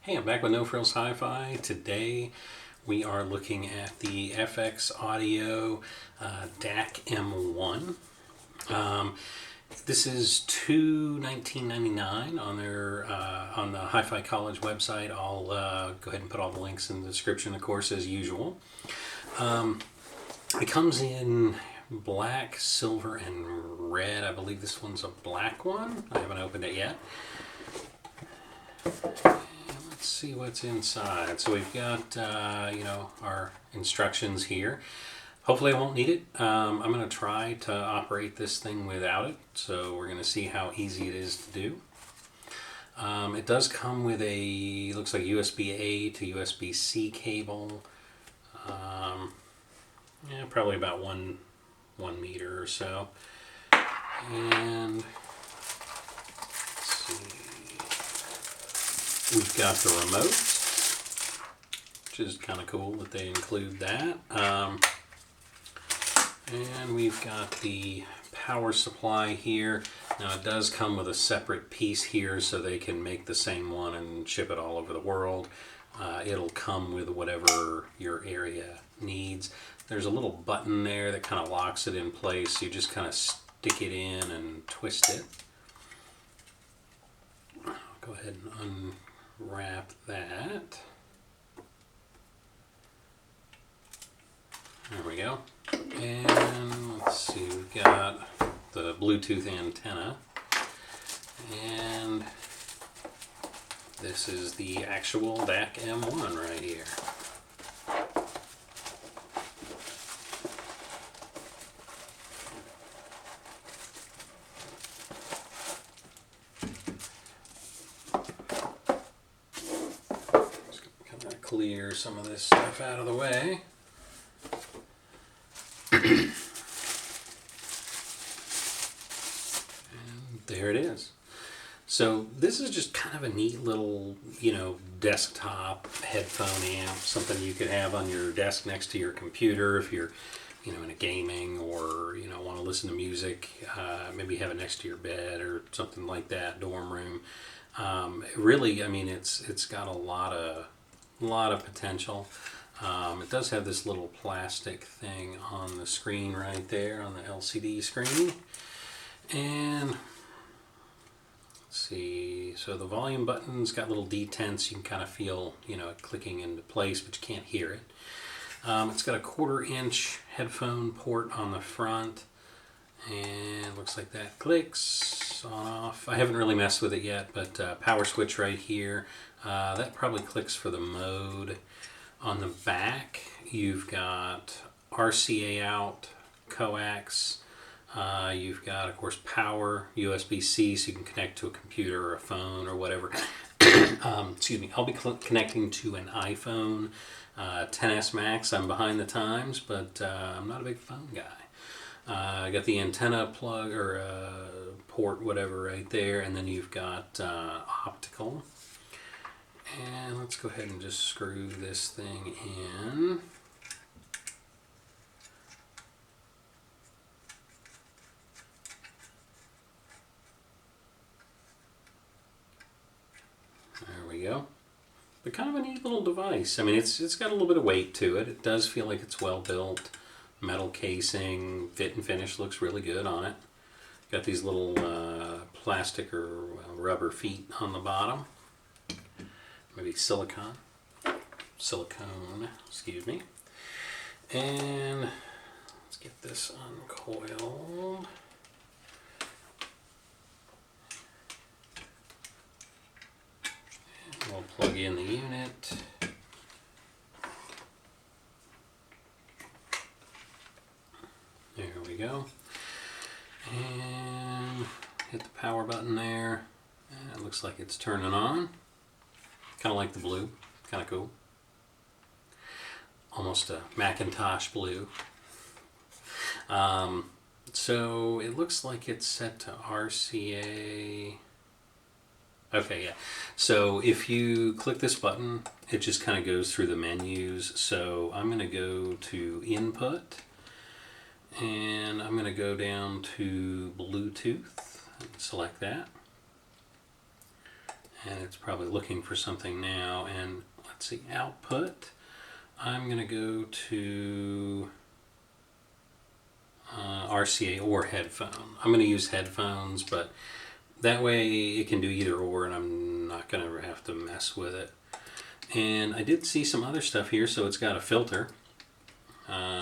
Hey, I'm back with No Frills Hi-Fi. Today we are looking at the FX Audio DAC-M1. This is $19.99 on their on the Hi-Fi College website. I'll go ahead and put all the links in the description, of course, as usual. It comes in black, silver, and red. I believe this one's a black one. I haven't opened it yet. Let's see what's inside. So we've got, our instructions here. Hopefully I won't need it. I'm going to try to operate this thing without it. So we're going to see how easy it is to do. It does come with a, looks like USB-A to USB-C cable. Probably about one meter or so. And let's see. We've got the remote, which is kind of cool that they include that. And we've got the power supply here. Now it does come with a separate piece here so they can make the same one and ship it all over the world. It'll come with whatever your area needs. There's a little button there that kind of locks it in place. You just kind of stick it in and twist it. I'll go ahead and unwrap that. There we go. And let's see, we've got the Bluetooth antenna. And this is the actual DAC-M1 right here. Clear some of this stuff out of the way. And there it is. So this is just kind of a neat little, desktop headphone amp, something you could have on your desk next to your computer if you're, in a gaming or, want to listen to music, maybe have it next to your bed or something like that, dorm room. Really, it's got a lot of potential. It does have this little plastic thing on the screen right there, on the LCD screen. And let's see, so the volume button's got little detents. You can kind of feel, it clicking into place, but you can't hear it. It's got a 1/4-inch headphone port on the front. And it looks like that clicks on off. I haven't really messed with it yet, but power switch right here. That probably clicks for the mode. On the back, you've got RCA out, coax. You've got, of course, power, USB-C, so you can connect to a computer or a phone or whatever. Excuse me, I'll be connecting to an iPhone XS Max. I'm behind the times, but I'm not a big phone guy. I got the antenna plug or port, whatever, right there, and then you've got optical. And let's go ahead and just screw this thing in. There we go. But kind of a neat little device. It's got a little bit of weight to it. It does feel like it's well built. Metal casing, fit and finish looks really good on it. Got these little plastic or rubber feet on the bottom. Maybe silicone, excuse me. And let's get this uncoiled. And we'll plug in the unit. There we go. And hit the power button there. And it looks like it's turning on. Kind of like the blue. Kind of cool. Almost a Macintosh blue. So it looks like it's set to RCA. Okay, yeah. So if you click this button, it just kind of goes through the menus. So I'm going to go to Input. And I'm going to go down to Bluetooth and select that. and it's probably looking for something now. And let's see, output. I'm going to go to RCA or headphone. I'm going to use headphones, but that way it can do either or, and I'm not going to have to mess with it. And I did see some other stuff here, so it's got a filter.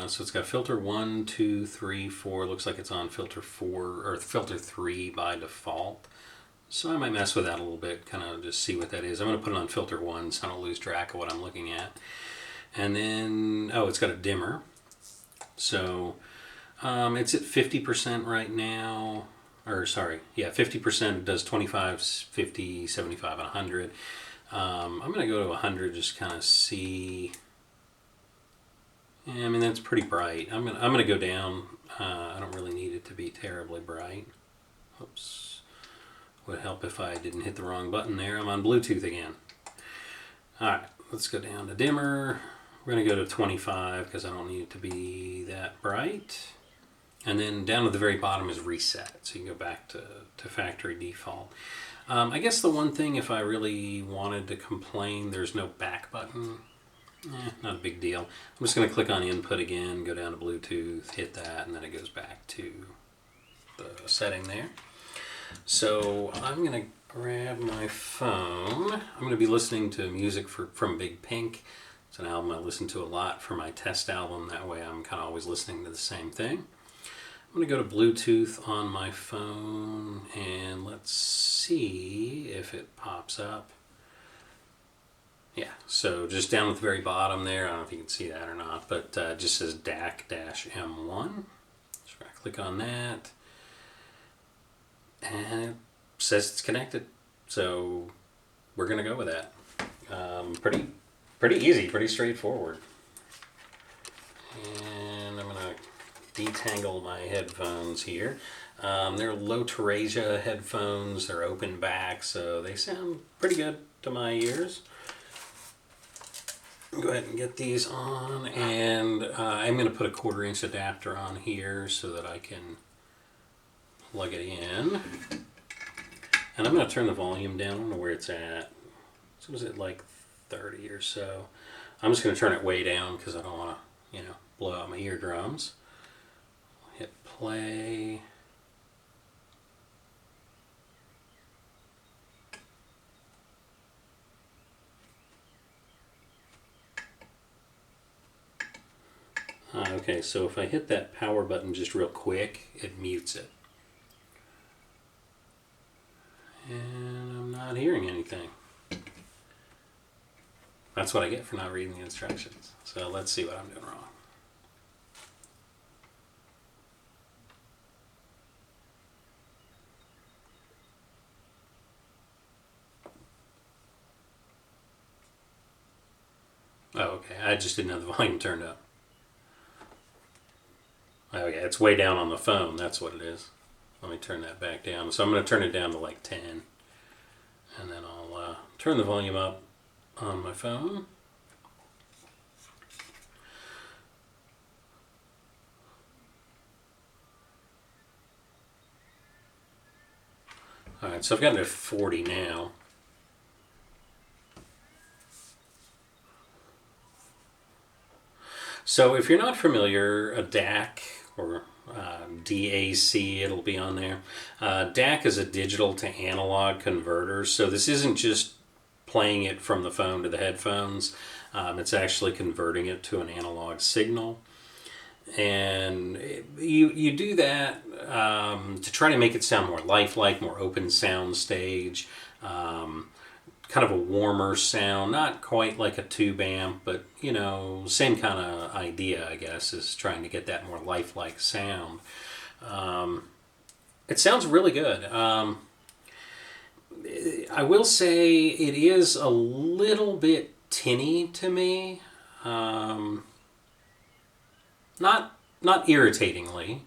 So it's got filter 1, 2, 3, 4. Looks like it's on filter 4 or filter 3 by default. So I might mess with that a little bit, kind of just see what that is. I'm going to put it on filter 1 so I don't lose track of what I'm looking at. And then, oh, it's got a dimmer. So it's at 50% right now. Or sorry, yeah, 50%. It does 25, 50, 75, and 100. I'm going to go to 100, just kind of see. Yeah, I mean, that's pretty bright. I'm gonna go down. I don't really need it to be terribly bright. Oops. Would help if I didn't hit the wrong button there. I'm on Bluetooth again. Alright, let's go down to dimmer. We're going to go to 25 because I don't need it to be that bright. And then down at the very bottom is reset. So you can go back to factory default. I guess the one thing, if I really wanted to complain, there's no back button. Not a big deal. I'm just going to click on input again, go down to Bluetooth, hit that, and then it goes back to the setting there. So I'm going to grab my phone. I'm going to be listening to music from Big Pink. It's an album I listen to a lot for my test album. That way I'm kind of always listening to the same thing. I'm going to go to Bluetooth on my phone, and let's see if it pops up. Yeah, so just down at the very bottom there, I don't know if you can see that or not, but it just says DAC-M1. So I click on that, and it says it's connected. So we're going to go with that. Pretty easy, pretty straightforward. And I'm going to detangle my headphones here. They're low Teresia headphones, they're open back, so they sound pretty good to my ears. Go ahead and get these on, and I'm going to put a 1/4-inch adapter on here so that I can plug it in. And I'm going to turn the volume down to where it's at. So was it like 30 or so? I'm just going to turn it way down because I don't want to, blow out my eardrums. Hit play. Okay, so if I hit that power button just real quick, it mutes it. And I'm not hearing anything. That's what I get for not reading the instructions. So let's see what I'm doing wrong. Oh, okay. I just didn't have the volume turned up. Okay, it's way down on the phone. That's what it is. Let me turn that back down. So I'm going to turn it down to like 10. And then I'll turn the volume up on my phone. Alright, so I've got it at 40 now. So if you're not familiar, a DAC or DAC, it'll be on there. DAC is a digital to analog converter, so this isn't just playing it from the phone to the headphones. It's actually converting it to an analog signal. And you do that to try to make it sound more lifelike, more open sound stage. Kind of a warmer sound, not quite like a tube amp, but same kind of idea, I guess, is trying to get that more lifelike sound. It sounds really good. I will say it is a little bit tinny to me. Not irritatingly.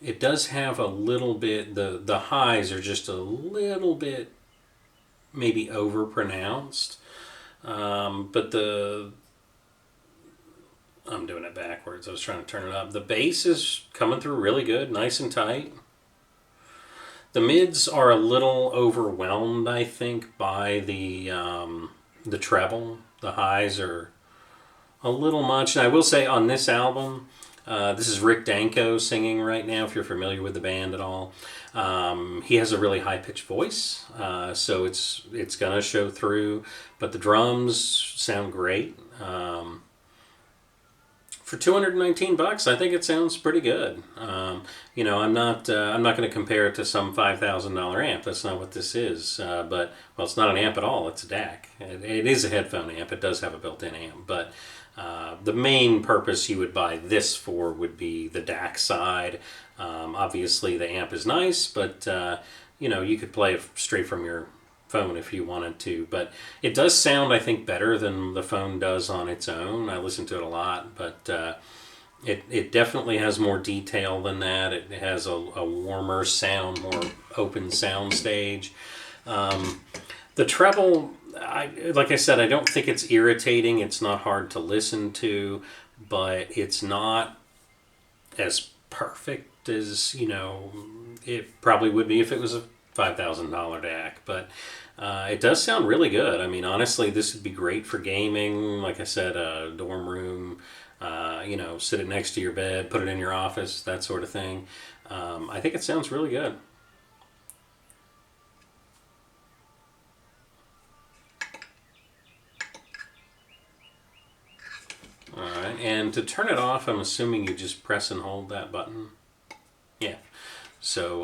It does have a little bit, the highs are just a little bit maybe overpronounced. But I'm doing it backwards. I was trying to turn it up. The bass is coming through really good, nice and tight. The mids are a little overwhelmed, I think, by the treble. The highs are a little much. And I will say on this album, this is Rick Danko singing right now, if you're familiar with the band at all. He has a really high-pitched voice, so it's going to show through, but the drums sound great. For $219, I think it sounds pretty good. I'm not going to compare it to some $5,000 amp. That's not what this is. But it's not an amp at all. It's a DAC. It is a headphone amp. It does have a built-in amp, but the main purpose you would buy this for would be the DAC side. Obviously, the amp is nice, but you could play it straight from your phone if you wanted to, but it does sound, I think, better than the phone does on its own. I listen to it a lot, but it definitely has more detail than that. It has a warmer sound, more open sound stage. The treble, like I said, I don't think it's irritating. It's not hard to listen to, but it's not as perfect as it probably would be if it was a $5,000 DAC, but it does sound really good. I mean, honestly, this would be great for gaming. Like I said, a dorm room, sit it next to your bed, put it in your office, that sort of thing. I think it sounds really good. All right, and to turn it off, I'm assuming you just press and hold that button. Yeah, so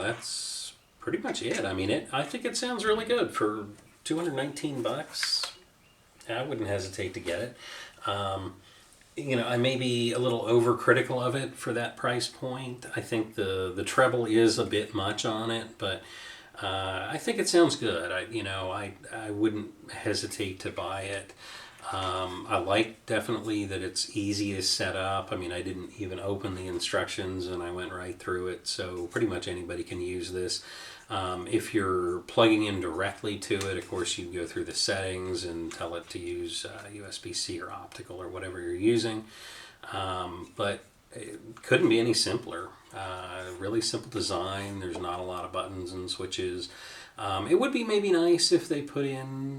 that's pretty much it. I mean, I think it sounds really good for $219. I wouldn't hesitate to get it. I may be a little overcritical of it for that price point. I think the treble is a bit much on it, but I think it sounds good. I wouldn't hesitate to buy it. I like definitely that it's easy to set up. I mean, I didn't even open the instructions and I went right through it, so pretty much anybody can use this. If you're plugging in directly to it, of course, you go through the settings and tell it to use USB-C or optical or whatever you're using. But it couldn't be any simpler. Really simple design. There's not a lot of buttons and switches. It would be maybe nice if they put in,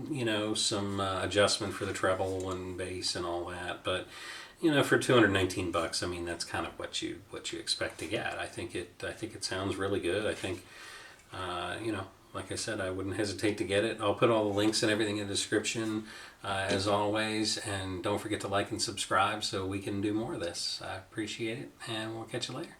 some adjustment for the treble and bass and all that. But, for $219, I mean, that's kind of what you expect to get. I think it sounds really good. I think, like I said, I wouldn't hesitate to get it. I'll put all the links and everything in the description, as always. And don't forget to like and subscribe so we can do more of this. I appreciate it, and we'll catch you later.